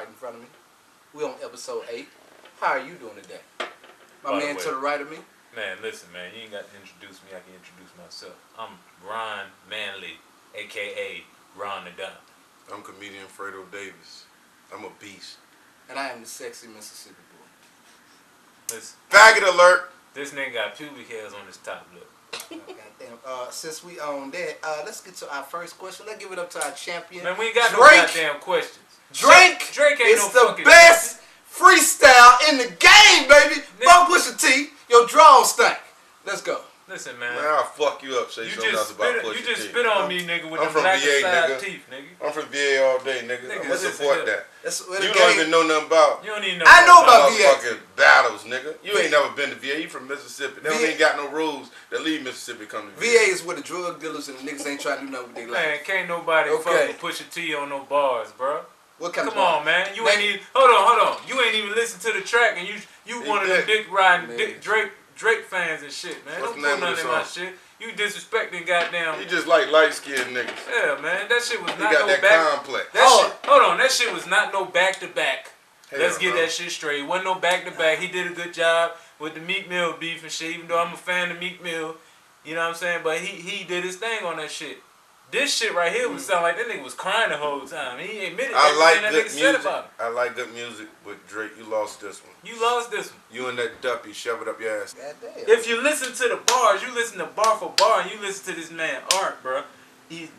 right in front of me. We on episode 8. How are you doing today? My man to the right of me. Man, listen, man, you ain't got to introduce me. I can introduce myself. I'm Ron Manley, a.k.a. Ron the Don. I'm comedian Fredo Davis. I'm a beast. And I am the sexy Mississippi boy. Listen, Faggot alert! this nigga got pubic hairs on his top lip. Goddamn. Since we on that, let's get to our first question. Let's give it up to our champion. Man, we ain't got Drake. no goddamn questions. Drake ain't is no the fucking best freestyle in the game, baby. Fuck Pusha T, your draws stink. Let's go. Listen, man. Man, I'll fuck you up, say You something else just about spit, Pusha you just T. spit on me, nigga, with I'm them from black VA, side nigga. teeth, nigga. I'm from VA all day, nigga. Nigga, I'm gonna listen support here. that. That's You don't even know nothing about. You don't even know. I know about VA. Motherfucking battles, nigga. You ain't never been to VA. You from Mississippi. They don't VA even got no rules that leave Mississippi come to VA. VA is where the drug dealers and the niggas ain't trying to do nothing with their life. Man, can't nobody fuck with Pusha T on no bars, bro. What kind Come of on, man. You ain't even. Hold on. You ain't even listen to the track, and you one of them dick riding Drake fans and shit, man. What's Don't the name put of nothing the in my song? shit. You disrespecting goddamn. You just like light-skinned niggas. Yeah, man. That shit was You not got no that back. complex. Hold on. That shit was not no back to back. Let's get no. that shit straight. Wasn't no back to back. He did a good job with the Meek Mill beef and shit. Even though I'm a fan of Meek Mill, you know what I'm saying. But he did his thing on that shit. This shit right here would sound like that nigga was crying the whole time. He admitted I like that good nigga said music. about him. I like good music, but Drake, you lost this one. You lost this one. You and that duppy, shove it up your ass. Goddamn. If you listen to the bars, you listen to bar for bar, and you listen to this man art, bro.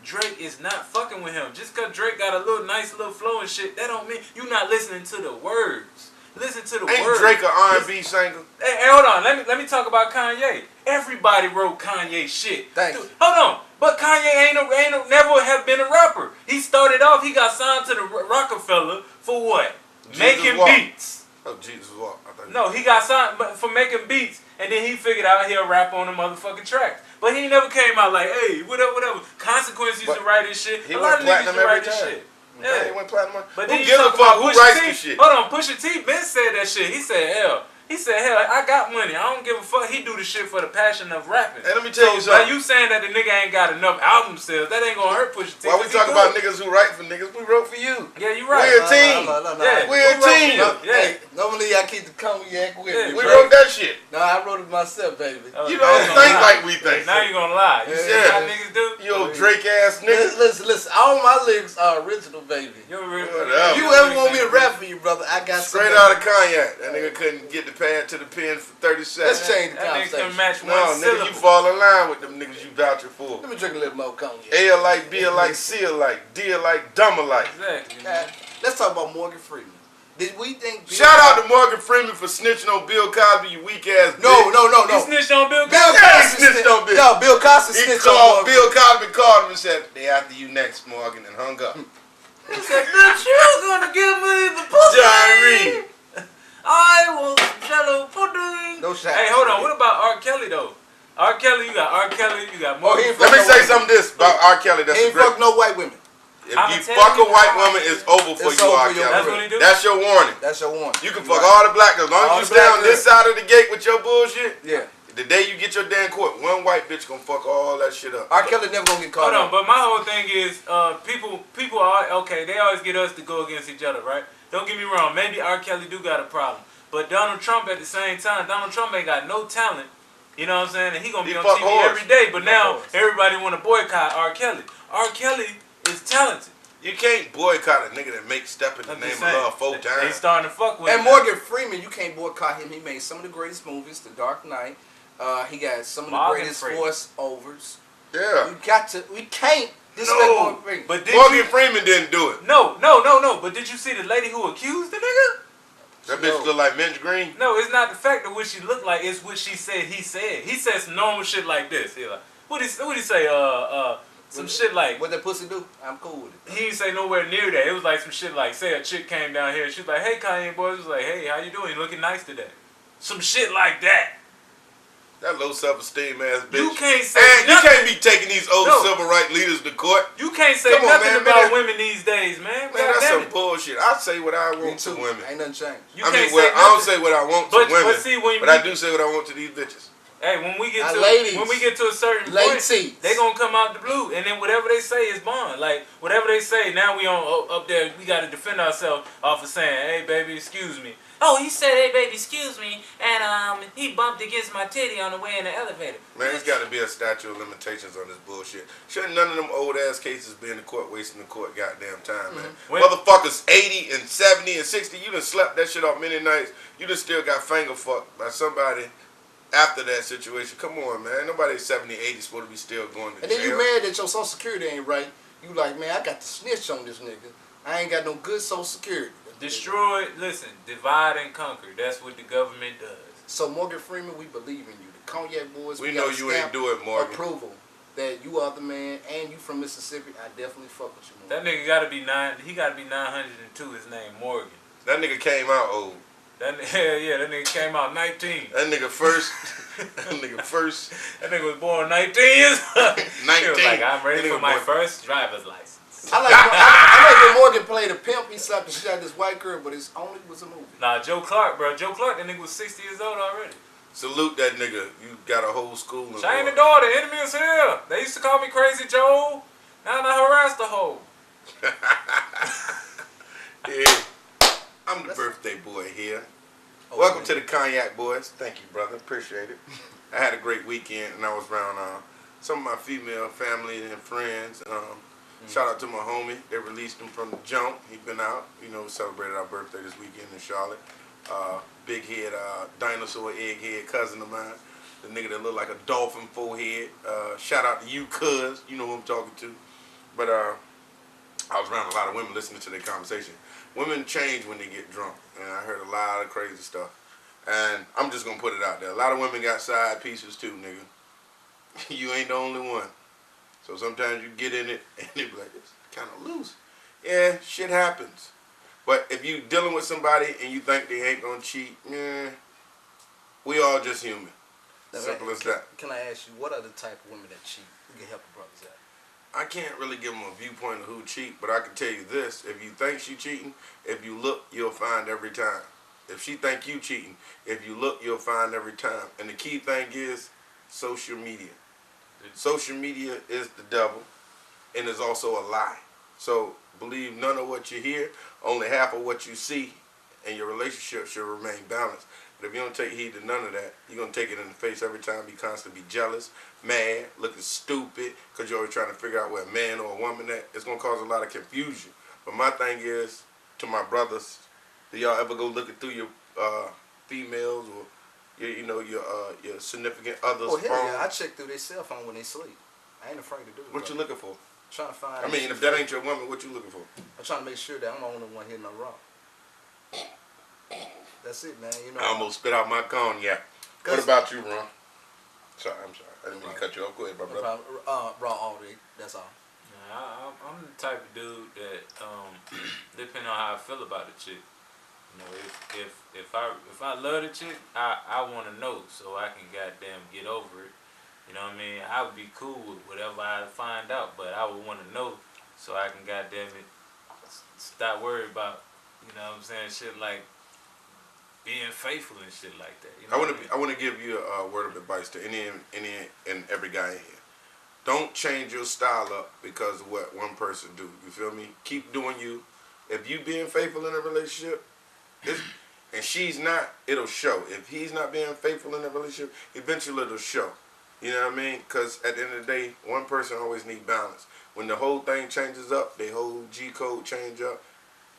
Drake is not fucking with him. Just cause Drake got a little nice little flow and shit, that don't mean you not listening to the words. Listen to the words. Ain't Drake an R&B singer? Hey, hold on. Let me talk about Kanye. Everybody wrote Kanye shit. Thank you. Hold on. But Kanye never have been a rapper. He started off. He got signed to the Rockefeller for what? Making beats. Oh, Jesus Walk. No, he got signed for making beats, and then he figured out he'll rap on the motherfucking tracks. But he never came out like, hey, whatever. Consequence used to write his shit. He A lot of niggas used to write this shit. Yeah, he went platinum. But Who then gives a fuck? Who writes this shit? Hold on, Pusha T been said that shit. He said, hell, I got money. I don't give a fuck. He do the shit for the passion of rapping. Hey, let me tell you By something. you saying that the nigga ain't got enough album sales, that ain't gonna hurt Pusha T. Why we talk about niggas who write for niggas? We wrote for you. Yeah, you right. We're a team. Yeah, We're a team. Hey, normally I keep the cognac with me. We wrote that shit. No, I wrote it myself, baby. You don't think like we think. Now you gonna lie. You see how niggas do? You old Drake ass nigga. Listen. All my lyrics are original, baby. If Whatever. You ever want me to rap for you, brother? I got Straight out of Cognac. That nigga couldn't get the pad to the pen for 30 seconds. Let's change the That nigga conversation. can match No, one nigga, syllable. you fall in line with them niggas you vouching for. Let me drink a little more cognac. A alike, B alike, C alike, D alike, dumb alike. Exactly. Let's talk about Morgan Freeman. Did we think... Shout out to Morgan Freeman for snitching on Bill Cosby, you weak ass bitch. No. You snitched on Bill Cosby? Bill Cosby snitched on Bill. No, Bill Cosby He snitched on called, Morgan. Bill Cosby called him and said, they after you next, Morgan, and hung up. He said, bitch, you're gonna give me the pussy. John Reed. I will jello pudding. No shot. Hey, hold on. What about R. Kelly, though? R. Kelly, you got R. Kelly, you got Morgan. he ain't Let me fuck say no something this about R. Kelly that's He ain't great. fuck no white women. If I'ma you tell fuck you a white how- woman, it's over for It's you, over R. for your Kelly. That's what he do? That's your warning. That's your warning. You can fuck all the black girls. As long All as the you stay black on this girls. side of the gate with your bullshit, Yeah. the day you get your damn court, one white bitch gonna fuck all that shit up. R. Kelly never gonna get caught Hold on, up. but my whole thing is, people are, okay, they always get us to go against each other, right? Don't get me wrong, maybe R. Kelly do got a problem. But Donald Trump at the same time, Donald Trump ain't got no talent. You know what I'm saying? And he gonna be on fuck TV whores. every day. But now whores. everybody wanna boycott R. Kelly. R. Kelly is talented. You can't boycott a nigga that makes Step in the I'm Name just of saying. Love 4 They times. starting to fuck with And him. Morgan Freeman, you can't boycott him. He made some of the greatest movies, The Dark Knight. He got some of the Morgan greatest Freeman. voiceovers. Yeah. We can't disrespect No. Morgan Freeman. But did Morgan you? Freeman didn't do it. No. But did you see the lady who accused the nigga? That bitch look like Minch Green. No, it's not the fact of what she looked like. It's what she said. He said some normal shit like this. He like, what he say? Some shit like. What that pussy do? I'm cool with it. He didn't say nowhere near that. It was like some shit like, say a chick came down here and she was like, hey Kanye boy, was like, hey, how you doing? You looking nice today. Some shit like that. That low self-esteem ass bitch. You can't say And you nothing. can't be taking these old civil rights leaders to court. You can't say Come on, nothing man, about man. women these days, man. Man, God that's damn some it. bullshit. I say what I Me want to too. women. Ain't nothing changed. You I can't mean, well, say I don't nothing. say what I want to But women, see, when but I do say what I want to these bitches. Hey, when we get to a certain point, they gonna come out the blue, and then whatever they say is bond. Like whatever they say, now we on up there. We gotta defend ourselves off of saying, "Hey, baby, excuse me." Oh, he said, "Hey, baby, excuse me," and he bumped against my titty on the way in the elevator. Man, there's got to be a statute of limitations on this bullshit. Shouldn't none of them old ass cases be in the court wasting the court goddamn time, man? Motherfuckers 80 and 70 and 60, you done slept that shit off many nights. You done still got finger fucked by somebody after that situation. Come on, man. Nobody 70, 80 is supposed to be still going to jail. And then you mad that your Social Security ain't right. You like, man, I got to snitch on this nigga. I ain't got no good Social Security. Destroy, listen, divide and conquer. That's what the government does. So, Morgan Freeman, we believe in you. The Cognac Boyz, we know you ain't do it, Morgan. Approval that you are the man and you from Mississippi. I definitely fuck with you, Morgan. That nigga gotta be 902, his name, Morgan. That nigga came out old. Hell yeah, that nigga came out 19. That nigga first. That nigga was born 19 years old. 19. He was like, I'm ready for my first driver's license. I like when Morgan played a pimp. He slapped the shit out of this white girl, but it only was a movie. Nah, Joe Clark, bro. Joe Clark, that nigga was 60 years old already. Salute that nigga. You got a whole school. Shane the door, the enemy is here. They used to call me Crazy Joe. Now I harass the hoe. Yeah. I'm the birthday boy here. Welcome to the Cognac Boyz. Thank you, brother. Appreciate it. I had a great weekend, and I was around some of my female family and friends. Shout out to my homie. They released him from the jump. He been out. You know, we celebrated our birthday this weekend in Charlotte. Big head, dinosaur egghead cousin of mine. The nigga that look like a dolphin forehead. Shout out to you, cuz. You know who I'm talking to. But I was around a lot of women listening to their conversation. Women change when they get drunk. And I heard a lot of crazy stuff. And I'm just going to put it out there. A lot of women got side pieces too, nigga. You ain't the only one. So sometimes you get in it and they be like, it's kind of loose. Yeah, shit happens. But if you dealing with somebody and you think they ain't going to cheat, we all just human. Simple as that. Can I ask you, what are the type of women that cheat? We can help the brothers out. I can't really give them a viewpoint of who cheat, but I can tell you this. If you think she cheating, if you look, you'll find every time. If she think you cheating, if you look, you'll find every time. And the key thing is social media. Social media is the devil, and is also a lie. So believe none of what you hear, only half of what you see, and your relationship should remain balanced. But if you don't take heed to none of that, you're going to take it in the face every time. You constantly be jealous, mad, looking stupid, because you're always trying to figure out where a man or a woman at. It's going to cause a lot of confusion. But my thing is, to my brothers, do y'all ever go looking through your females or your significant others' phone? Yeah, I check through their cell phone when they sleep. I ain't afraid to do it. What you looking for? Trying to find. I mean, if that ain't your woman, what you looking for? I'm trying to make sure that I'm the only one hitting her wrong. That's it, man. You know. I almost spit out my cognac. What about you, Ron? Sorry, I'm sorry. I didn't mean to cut you off. Go ahead, my brother. Raw all day. That's all. I'm the type of dude that, depending on how I feel about the chick, you know, if I love the chick, I want to know so I can goddamn get over it. You know what I mean? I would be cool with whatever I find out, but I would want to know so I can goddamn it stop worrying about, you know what I'm saying, shit like being faithful and shit like that. You know I want to give you a word of advice to any and every guy in here. Don't change your style up because of what one person do. You feel me? Keep doing you. If you being faithful in a relationship, and she's not, it'll show. If he's not being faithful in a relationship, eventually it'll show. You know what I mean? Because at the end of the day, one person always need balance. When the whole thing changes up, their whole G-code change up,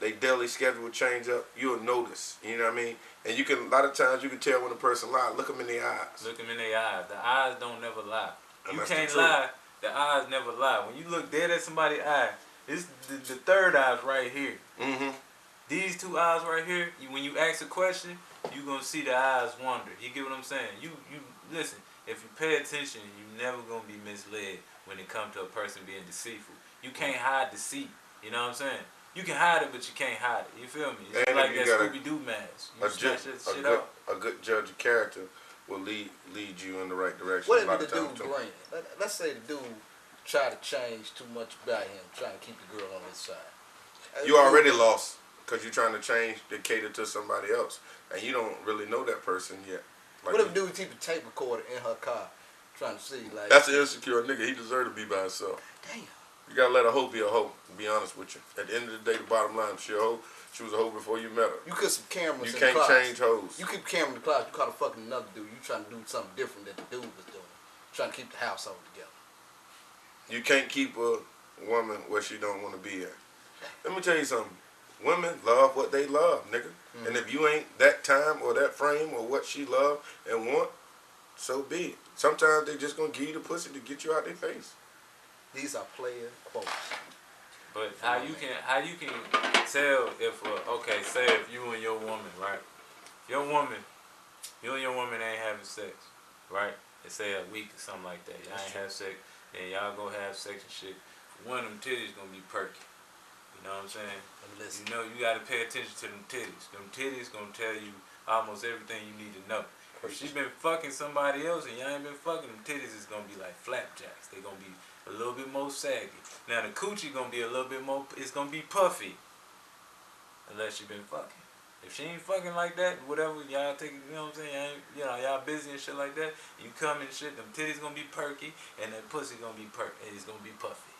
their daily schedule change up, you'll notice. You know what I mean? And you can, a lot of times you can tell when a person lies. Look them in their eyes. Look them in their eyes. The eyes don't never lie. You can't lie. The eyes never lie. When you look dead at somebody's eye, it's the third eye's right here. Mm-hmm. These two eyes right here, when you ask a question, you're going to see the eyes wander. You get what I'm saying? You listen, if you pay attention, you're never going to be misled when it comes to a person being deceitful. You can't hide deceit. You know what I'm saying? You can hide it, but you can't hide it. You feel me? It's and like that Scooby-Doo mask. You snatch that shit out. A good judge of character will lead you in the right direction. What if the dude bland? Let's say the dude try to change too much about him, trying to keep the girl on his side. You already lost because you're trying to change to cater to somebody else, and you don't really know that person yet. What if dude keep a tape recorder in her car, trying to see like? That's an insecure nigga. He deserve to be by himself. Damn. You gotta let a hoe be a hoe. To be honest with you. At the end of the day, the bottom line, she a hoe. She was a hoe before you met her. You put some cameras. You in can't the closet. change hoes. You keep a camera in the closet. You caught a fucking another dude. You trying to do something different that the dude was doing. Trying to keep the household together. You can't keep a woman where she don't want to be at. Let me tell you something. Women love what they love, nigga. Mm-hmm. And if you ain't that time or that frame or what she love and want, so be it. Sometimes they just gonna give you the pussy to get you out their face. These are player quotes. But how you can tell if okay, say if you and your woman, right? You and your woman ain't having sex, right? They say a week or something like that. Y'all ain't have sex, then y'all go have sex and shit. One of them titties gonna be perky. You know what I'm saying? You know you gotta pay attention to them titties. Them titties gonna tell you almost everything you need to know. If she been fucking somebody else and y'all ain't been fucking, them titties is gonna be like flapjacks. They gonna be a little bit more saggy. Now the coochie gonna be a little bit more, it's gonna be puffy. Unless she been fucking. If she ain't fucking like that, whatever, y'all take, you know what I'm saying, y'all busy and shit like that, you come and shit, them titties gonna be perky, and that pussy gonna be perky, and it's gonna be puffy.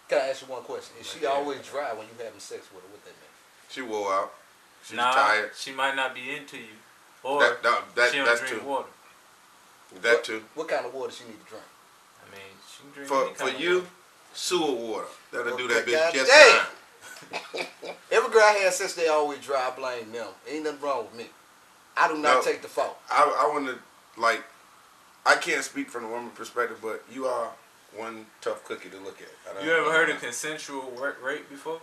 Can I ask you one question? Is she always dry when you having sex with her? What that mean? She wore out. She's nah, tired. She might not be into you. Or she don't drink water. That too. What kind of water she need to drink? I mean, she can drink for you, water. Sewer water. That'll do that bitch God just fine. Every girl I had sex, they always dry. I blame them. Ain't nothing wrong with me. I do not take the fault. I want to, like, I can't speak from the woman perspective, but you are one tough cookie to look at. You ever heard of consensual rape before?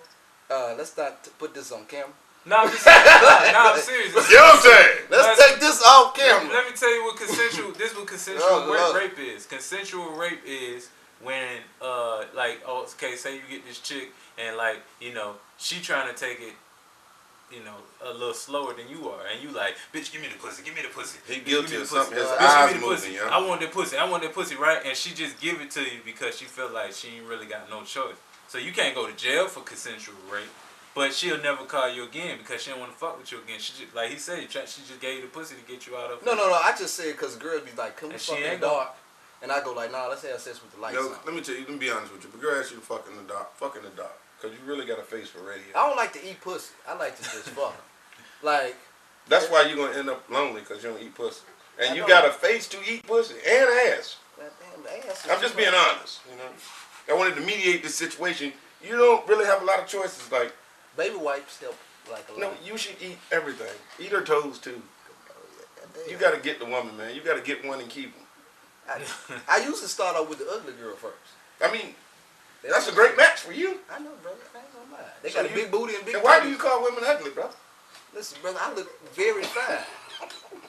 Let's not put this on camera. No, I'm just saying. No, I'm serious. You know what I'm saying? Let's take this off camera. Let me tell you what consensual rape is. Consensual rape is when, like, oh, okay, say you get this chick and, like, you know, she trying to take it, you know, a little slower than you are, and you like, bitch, give me the pussy, give me the pussy. He guilty of something. His Bitch, eyes give me the pussy. moving, yeah. I want that pussy, right? And she just give it to you because she feel like she ain't really got no choice. So you can't go to jail for consensual rape. But she'll never call you again because she don't want to fuck with you again. She just, like he said, she just gave you the pussy to get you out of. No. I just said because girls be like, "Can we fuck in the dark?" And I go like, "Nah, let's have sex with the lights on." Let me tell you. Let me be honest with you. If a girl asks you to fuck in the dark, because you really got a face for radio. I don't like to eat pussy. I like to just fuck. Like. That's why you're gonna end up lonely because you don't eat pussy, and you got a face to eat pussy and ass. Damn, ass. I'm just being honest. You know, I wanted to mediate this situation. You don't really have a lot of choices, like. Baby wipes help like a lot. No, you should eat everything. Eat her toes too. You gotta get the woman, man. You gotta get one and keep them. I usually start off with the ugly girl first. I mean, that's a great match for you. I know, brother. I ain't gonna lie. They got a big booty and big. And why do you call women ugly, brother? Listen, brother, I look very fine.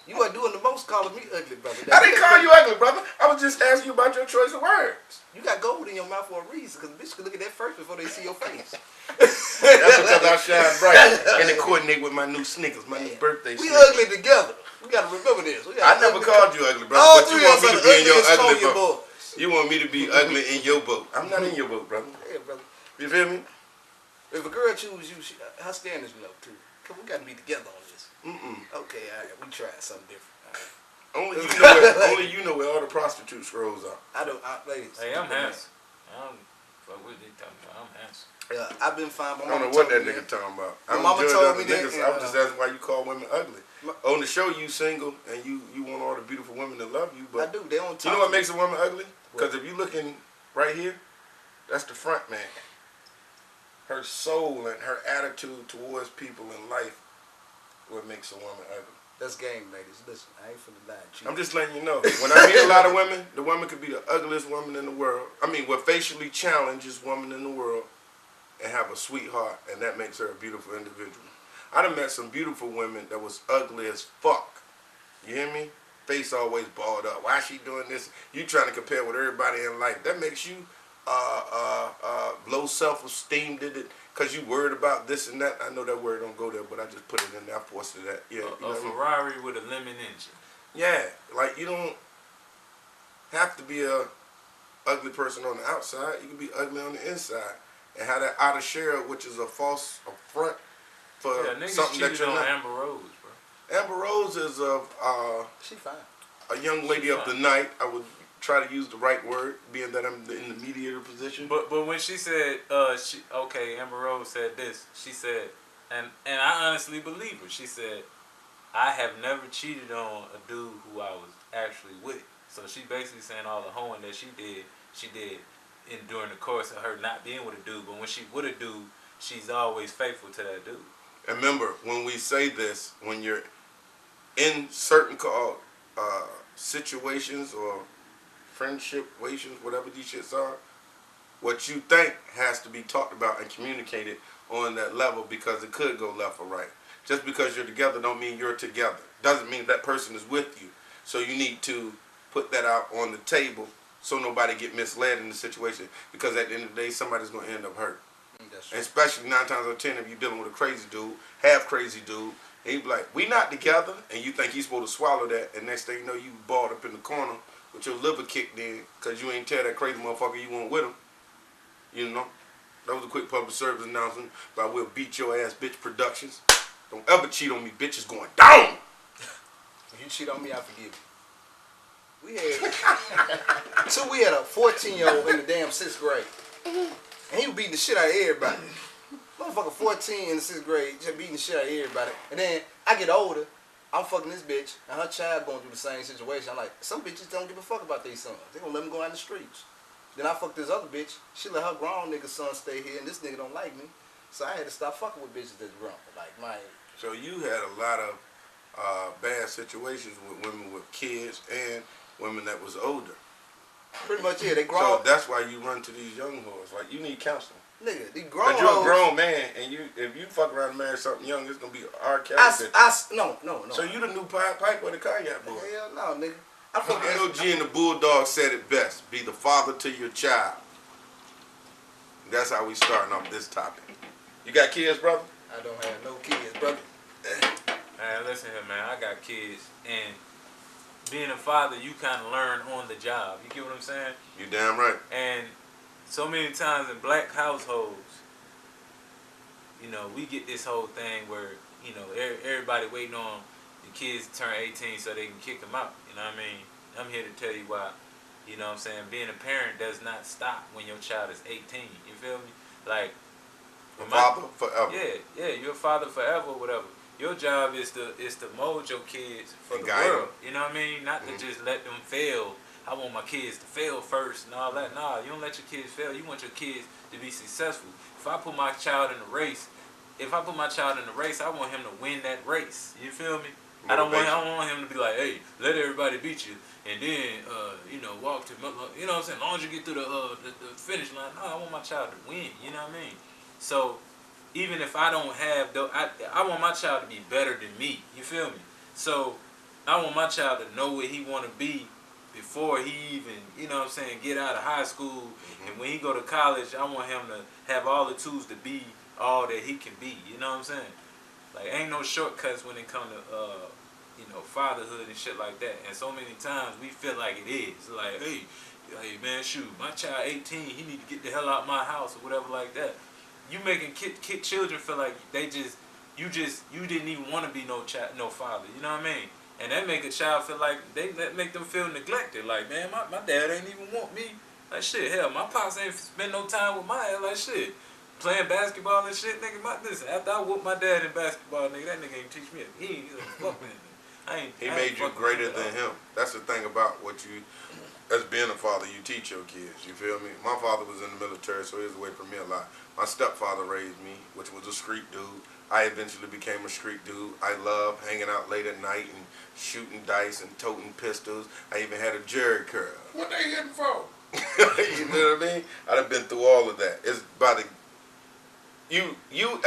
You are doing the most calling me ugly, brother. I didn't call you ugly, brother. I was just asking you about your choice of words. You got gold in your mouth for a reason, because bitch can look at that first before they see your face. That's because I shine bright and it coordinate with my new sneakers, my new birthday we sneakers. Ugly together. We gotta remember this. I never called you ugly, brother. All but you three want of me us to be in your are ugly the boat. You want me to be ugly in your boat. I'm not in your boat, brother. Yeah, brother. You feel me? If a girl chooses you, her standards low too. Cause we gotta be together on this. Okay, all right. We try something different. Only you know where all the prostitute scrolls are. I don't, ladies. Hey, I'm handsome. I don't fuck what they talking about. I'm handsome. Yeah, I've been fine. I don't know what that nigga talking about. My mama told me that. I'm just asking why you call women ugly. On the show, you single and you want all the beautiful women to love you, but I do. They don't talk. You know what makes a woman ugly? Because if you looking right here, that's the front man. Her soul and her attitude towards people in life, what makes a woman ugly. That's game, ladies. Listen, I ain't finna lie to you. I'm just letting you know. When I meet a lot of women, the woman could be the ugliest woman in the world. I mean, what facially challenges woman in the world and have a sweetheart, and that makes her a beautiful individual. I done met some beautiful women that was ugly as fuck. You hear me? Face always balled up. Why she doing this? You trying to compare with everybody in life. That makes you low self-esteem, did it? Because you worried about this and that. I know that word don't go there, but I just put it in there. I forced it that. Yeah, a Ferrari with a lemon engine. Yeah, like you don't have to be a ugly person on the outside. You can be ugly on the inside and have that outer shell, which is a false front for something that you're not. Amber Rose, bro. Amber Rose is of she fine. a young lady of the night. I would try to use the right word, being that I'm in the mediator position. But when she said, Amber Rose said this. She said, and I honestly believe her. She said, I have never cheated on a dude who I was actually with. So she basically saying all the hoeing that she did during the course of her not being with a dude. But when she with a dude, she's always faithful to that dude. And remember, when we say this, when you're in certain situations or friendship relations, whatever these shits are, what you think has to be talked about and communicated on that level, because it could go left or right. Just because you're together don't mean you're together. Doesn't mean that person is with you. So you need to put that out on the table so nobody get misled in the situation, because at the end of the day, somebody's going to end up hurt. And especially 9 times out of 10 if you're dealing with a crazy dude, half crazy dude, and he be like, we not together, and you think he's supposed to swallow that, and next thing you know, you balled up in the corner with your liver kicked in because you ain't tell that crazy motherfucker you want with him. You know? That was a quick public service announcement by We'll Beat Your Ass Bitch Productions. Don't ever cheat on me, bitch. It's going down. If you cheat on me, I forgive you. We had a 14-year-old in the damn 6th grade. And he was beating the shit out of everybody. Motherfucker 14 in the 6th grade, just beating the shit out of everybody. And then I get older, I'm fucking this bitch, and her child going through the same situation. I'm like, some bitches don't give a fuck about their sons. They gonna let them go out in the streets. Then I fuck this other bitch. She let her grown nigga son stay here, and this nigga don't like me. So I had to stop fucking with bitches that's grown. Like my. So you had a lot of bad situations with women with kids and women that was older. Pretty much, yeah. They grown. So that's why you run to these young hoes. Like, you need counseling. Nigga, these grown. But you're a grown man, and if you fuck around and marry something young, it's gonna be R. Kelly. No. So you the new Pipe or the Cognac Boyz? Hell no, nigga. I fucking LG and the Bulldog said it best. Be the father to your child. That's how we starting off this topic. You got kids, brother? I don't have no kids, brother. Man, listen here, man. I got kids, and being a father, you kind of learn on the job. You get what I'm saying? You damn right. And so many times in black households, you know, we get this whole thing where, you know, everybody waiting on the kids to turn 18 so they can kick them out. You know what I mean? I'm here to tell you why, you know what I'm saying, being a parent does not stop when your child is 18. You feel me? Like, father forever. Yeah, you're a father forever, whatever. Your job is to mold your kids for and the world. You know what I mean? Not to just let them fail. I want my kids to fail first and all that. Nah, you don't let your kids fail. You want your kids to be successful. If I put my child in the race, I want him to win that race. You feel me? I don't want him to be like, hey, let everybody beat you, and then you know, walk to, you know what I'm saying? As long as you get through the finish line. No, I want my child to win. You know what I mean? So even if I don't have, I want my child to be better than me. You feel me? So I want my child to know where he want to be before he even, you know what I'm saying, get out of high school. And when he go to college, I want him to have all the tools to be all that he can be. You know what I'm saying? Like, ain't no shortcuts when it come to, you know, fatherhood and shit like that. And so many times we feel like it is. Like, hey man, shoot, my child 18, he need to get the hell out of my house or whatever like that. You making children feel like you didn't even want to be no father. You know what I mean? And that make a child feel like that make them feel neglected. Like, man, my dad ain't even want me. Like, shit, hell, my pops ain't spend no time with my ass. Like, shit, playing basketball and shit, nigga. Listen, after I whooped my dad in basketball, nigga, that nigga ain't teach me. He ain't fuck man. He made you greater than him. That's the thing about what you, as being a father, you teach your kids. You feel me? My father was in the military, so he was away from me a lot. My stepfather raised me, which was a street dude. I eventually became a street dude. I love hanging out late at night and shooting dice and toting pistols. I even had a jerry curl. What they hitting for? You know what I mean? I've been through all of that. It's by the you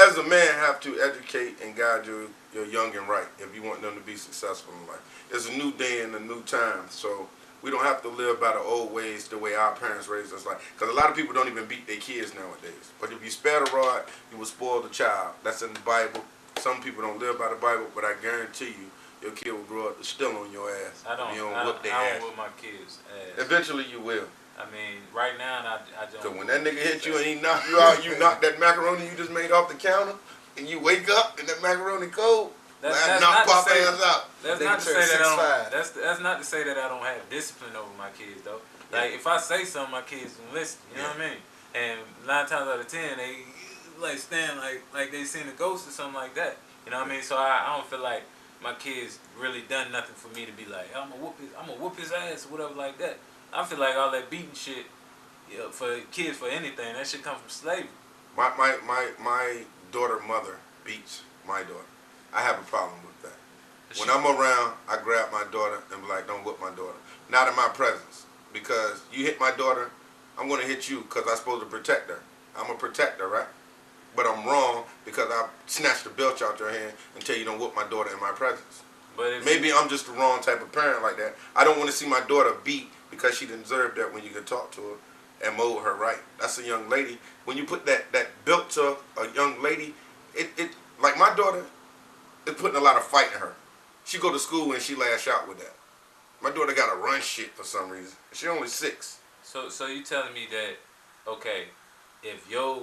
as a man have to educate and guide your young and right if you want them to be successful in life. It's a new day and a new time, so we don't have to live by the old ways the way our parents raised us. Like, because a lot of people don't even beat their kids nowadays. But if you spare the rod, you will spoil the child. That's in the Bible. Some people don't live by the Bible, but I guarantee you, your kid will grow up to still on your ass. I don't whip my kids' ass. Eventually you will. I mean, right now, I don't. Because when that nigga hit you and he knocked you out, you knocked that macaroni you just made off the counter, and you wake up and that macaroni cold, That's knock not to pop say ass out. that's They not to can say turn that I 6'5". don't. That's not to say that I don't have discipline over my kids though. Yeah. Like if I say something, my kids can listen. You know what I mean? And 9 times out of 10, they like stand like they seen a ghost or something like that. You know what I mean? So I don't feel like my kids really done nothing for me to be like, I'm gonna whoop his ass or whatever like that. I feel like all that beating shit, for kids for anything, that shit come from slavery. My daughter mother beats my daughter. I have a problem with that. When I'm around, I grab my daughter and be like, don't whip my daughter. Not in my presence. Because you hit my daughter, I'm going to hit you because I'm supposed to protect her. I'm a protector, right? But I'm wrong because I snatched the belt out your hand and tell you don't whip my daughter in my presence. But Maybe I'm just the wrong type of parent like that. I don't want to see my daughter beat because she deserved that when you can talk to her and mold her right. That's a young lady. When you put that belt to a young lady, it like my daughter is putting a lot of fight in her. She go to school and she lash out with that. My daughter got to run shit for some reason. She only 6. So you telling me that, okay, if your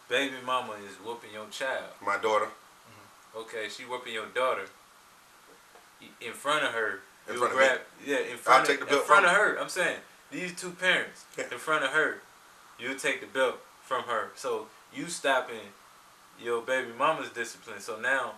baby mama is whooping your child, My daughter. okay, she whooping your daughter, in front of her, In you'll front of grab, me. in front, take the belt in front from of her. I'm saying, these two parents, Yeah. in front of her, you'll take the belt from her. So you stopping your baby mama's discipline. So now,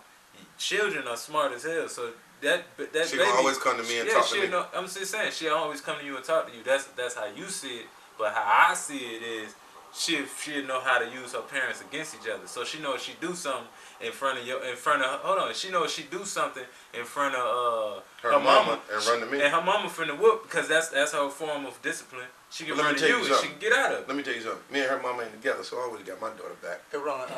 children are smart as hell. So that She baby, gonna always come to me and talk to me. Know, I'm just saying, she'll always come to you and talk to you. That's how you see it. But how I see it is, she'll know how to use her parents against each other. So she knows she do something she knows she do something in front of Her mama and run to me. and her mama finna whoop because that's her form of discipline. She can But let run me to tell you you and she something. can get out of it. Let me tell you something. Me and her mama ain't together, so I always got my daughter back. Hey, Ron,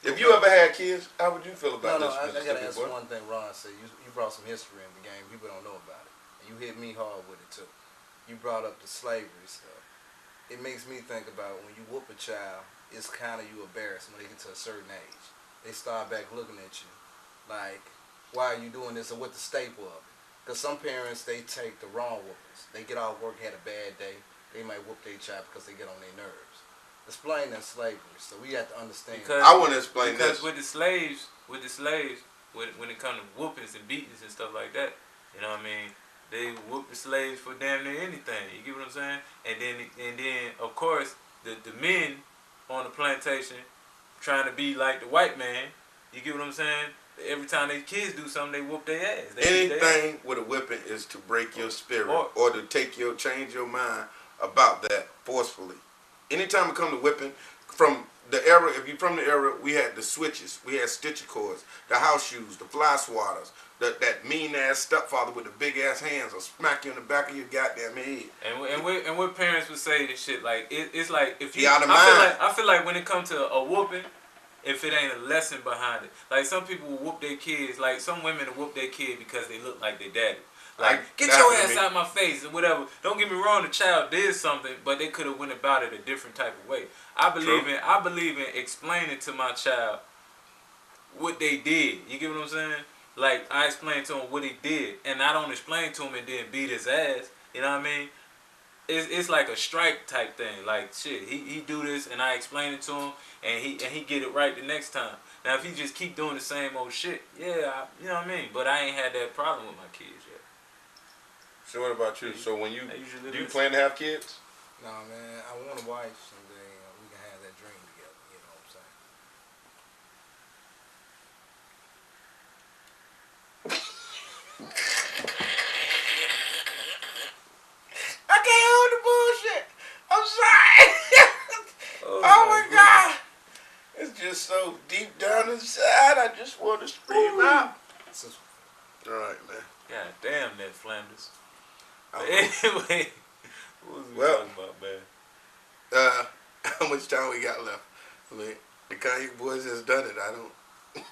If you ever had kids, how would you feel about no, this? I Mr. gotta Big answer Boy? one thing. Ron said you brought some history in the game. People don't know about it, and you hit me hard with it too. You brought up the slavery stuff. It makes me think about when you whoop a child, it's kind of you embarrassed when they get to a certain age. They start back looking at you like, why are you doing this, or what the staple of it? Because some parents, they take the wrong whoopings. They get off work, had a bad day, they might whoop their child because they get on their nerves. Explain that slavery, so we have to understand. Because I want to explain because this. with the slaves, when it comes to whoopings and beatings and stuff like that, you know what I mean? They whoop the slaves for damn near anything. You get what I'm saying? And then of course the men on the plantation trying to be like the white man. You get what I'm saying? Every time their kids do something, they whoop their ass. They beat their ass. Anything with a whipping is to break your spirit or to change your mind about that forcefully. Anytime it comes to whipping, from the era, if you're from the era, we had the switches, we had stitcher cords, the house shoes, the fly swatters, that mean ass stepfather with the big ass hands will smack you in the back of your goddamn head. And what parents would say this shit like it's like if you out of mind. I feel like when it comes to a whooping, if it ain't a lesson behind it, like some people will whoop their kids, like some women will whoop their kid because they look like their daddy. Like, get your ass out of my face or whatever. Don't get me wrong, the child did something, but they could have went about it a different type of way. I believe in explaining to my child what they did. You get what I'm saying? Like, I explain to him what he did, and I don't explain to him and then beat his ass. You know what I mean? It's like a strike type thing. Like, shit, he do this, and I explain it to him, and he get it right the next time. Now, if he just keep doing the same old shit, you know what I mean? But I ain't had that problem with my kids yet. So what about you? So when do you listen. plan to have kids? Nah, man, I want a wife someday. We can have that dream together. You know what I'm saying? I can't hold the bullshit. I'm sorry. Oh my God. It's just so deep down inside. I just want to scream out. All right, man. God damn that Flanders. I Anyway, what was we talking about, man? How much time we got left? I mean, the Cognac Boyz has done it. I don't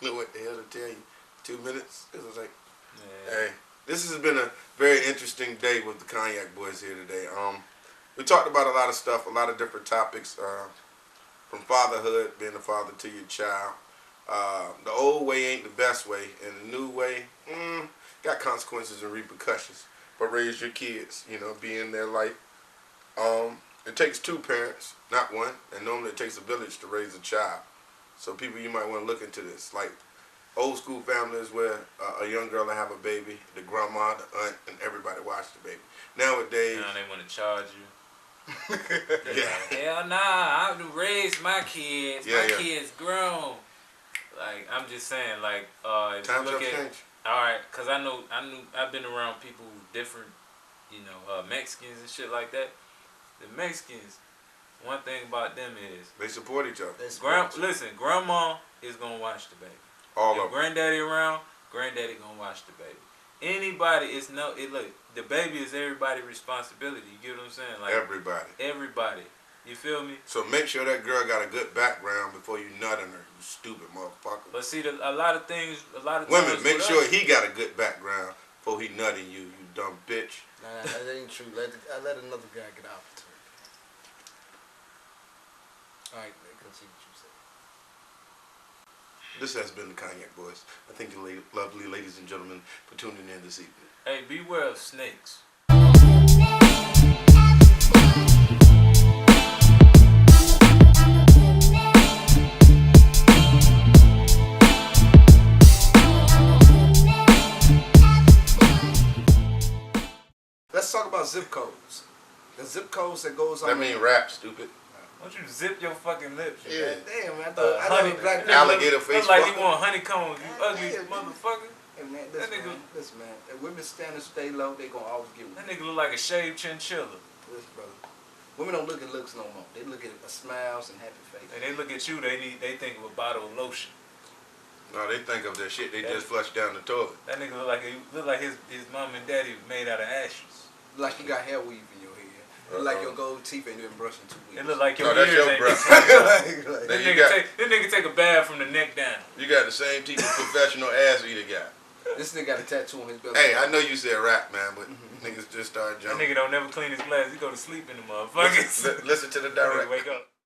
know what the hell to tell you. 2 minutes? It was like, hey, this has been a very interesting day with the Cognac Boyz here today. We talked about a lot of stuff, a lot of different topics, from fatherhood, being a father to your child. The old way ain't the best way, and the new way, got consequences and repercussions. But raise your kids, be in their life. It takes 2 parents, not 1, and normally it takes a village to raise a child. So people, you might want to look into this. Like, Old school families where a young girl will have a baby, the grandma, the aunt, and everybody watch the baby. Nowadays, Now they want to charge you. yeah. Hell nah, I raised my kids. Yeah, my yeah. kids grown. Like I'm just saying, like if Times you look have at, changed. all right, cause I've been around people different, Mexicans and shit like that. The Mexicans, one thing about them is They support each other. listen, grandma is gonna watch the baby. All If of them. granddaddy around, granddaddy gonna watch the baby. Anybody look, the baby is everybody's responsibility. You get what I'm saying? Like everybody. You feel me? So make sure that girl got a good background before you nut on her, you stupid motherfucker. But see, a lot of times Women, make with sure us- he got a good background before he nutting you, you dumb bitch. Nah, that ain't true. Let another guy get out the turn. All right, man, continue what you said. This has been the Cognac Boys. I thank you, lovely ladies and gentlemen, for tuning in this evening. Hey, beware of snakes. Let's talk about zip codes. The zip codes that goes on. That mean rap, stupid. Why don't you zip your fucking lips? You Yeah. Damn, man. I thought thought black Alligator face Look like fucker. you want honeycombs, you ugly damn, motherfucker. Hey, man, That listen, nigga- man. Listen, man. If women stand and stay low, they gonna always get That nigga look like a shaved chinchilla. Listen, brother. Women don't look at looks no more. They look at smiles and happy face. And they look at you, they think of a bottle of lotion. No, they think of that shit they just flushed down the toilet. That nigga look like his mom and daddy made out of ashes. Like you got hair weave in your head. Look like your gold teeth ain't been brushed in 2 weeks. It look like your No, that's ears your ain't breath. Like, Then you This nigga take a bath from the neck down. You got the same teeth as professional ass eater got. this nigga got a tattoo on his belly. Hey, I know you said rap, man, but niggas just started That jumping. nigga don't never clean his glass. He go to sleep in the motherfuckers. Listen to the Nigga direct. wake up.